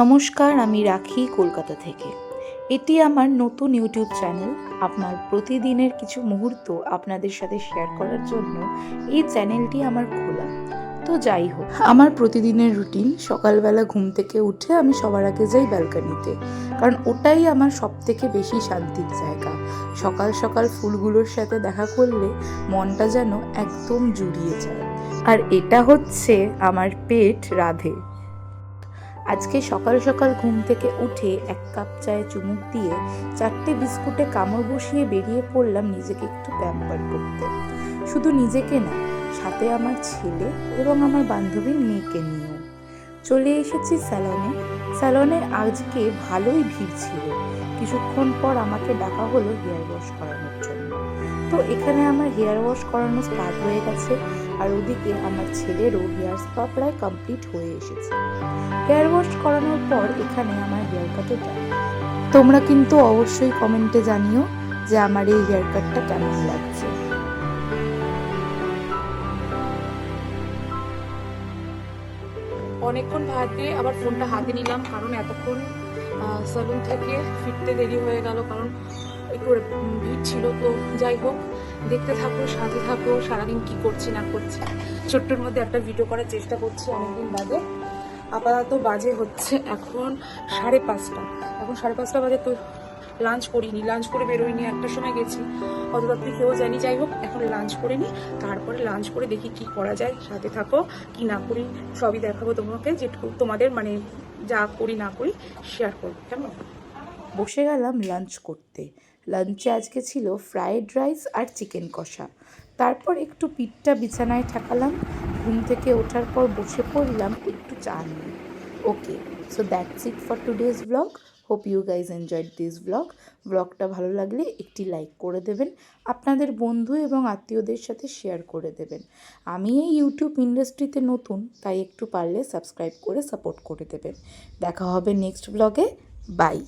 নমস্কার, আমি রাখি কলকাতা থেকে। এটি আমার নতুন ইউটিউব চ্যানেল। আপনার প্রতিদিনের কিছু মুহূর্ত আপনাদের সাথে শেয়ার করার জন্য এই চ্যানেলটি আমার খোলা। তো যাই হোক, আমার প্রতিদিনের রুটিন সকালবেলা ঘুম থেকে উঠে আমি সবার আগে যাই ব্যালকনিতে, কারণ ওটাই আমার সবথেকে বেশি শান্তির জায়গা। সকাল সকাল ফুলগুলোর সাথে দেখা করলে মনটা যেন একদম জুড়িয়ে যায়। আর এটা হচ্ছে আমার পেট রাধে। আজকে সকাল সকাল ঘুম থেকে উঠে এক কাপ চায়ে চুমুক দিয়ে 4টে বিস্কুটে কামড় বসিয়ে বেরিয়ে পড়লাম নিজেকে একটু প্যাম্পার করতে। শুধু নিজেকে না, সাথে আমার ছেলে এবং আমার বান্ধবীর মেয়েকে নিয়েও চলে এসেছি স্যালনে আজকে ভালোই ভিড় ছিল। কিছুক্ষণ পর আমাকে ডাকা হলো হেয়ার ওয়াশ করানোর জন্য। তো এখানে আমার হেয়ার ওয়াশ করানো স্টার্ট হয়ে গেছে, আর ওদিকে আমার ছেলেরও হেয়ার স্পা প্রায় কমপ্লিট হয়ে এসেছে। হেয়ার ওয়াশ করানোর পর এখানে আমার হেয়ার কাটে টাইম। তোমরা কিন্তু অবশ্যই কমেন্টে জানিও যে আমার এই হেয়ার কাটটা কেমন লাগছে। অনেকক্ষণ ভাতে আবার ফোনটা হাতে নিলাম, কারণ এতক্ষণ স্যালুন থেকে ফিরতে দেরি হয়ে গেল, কারণ একটু ভিড় ছিল। তো যাই হোক, দেখতে থাকো, সাথে থাকো, সারাদিন কি করছি না করছি ছোট্টর মধ্যে একটা ভিডিও করার চেষ্টা করছি অনেকদিন বাদে। আপাতত বাজে হচ্ছে এখন 5:30। এখন 5:30 বাজে, তো লাঞ্চ করিনি, লাঞ্চ করে বেরোয়নি, একটার সময় গেছি, অত রাত্রি খেয়েও যায়নি। যাই হোক, এখন লাঞ্চ করে নিই, তারপরে লাঞ্চ করে দেখি কি করা যায়। সাথে থাকো, কি না করি সবই দেখাবো তোমাকে, যেটুকু তোমাদের মানে যা করি না করি শেয়ার করবো, কেমন? বসে গেলাম লাঞ্চ করতে। লাঞ্চে আজকে ছিল ফ্রায়েড রাইস আর চিকেন কষা। তারপর একটু পিঠটা বিছানায় ঠেকালাম। ঘুম থেকে ওঠার পর বসে পড়লাম একটু চা নিয়ে। Okay, so that's it for today's blog. Hope you guys enjoyed this ব্লগটা ভালো লাগলে একটি লাইক করে দেবেন, আপনাদের বন্ধু এবং আত্মীয়দের সাথে শেয়ার করে দেবেন। আমি এই ইউটিউব ইন্ডাস্ট্রিতে নতুন, তাই একটু পারলে সাবস্ক্রাইব করে সাপোর্ট করে দেবেন। দেখা হবে নেক্সট ব্লগে। বাই।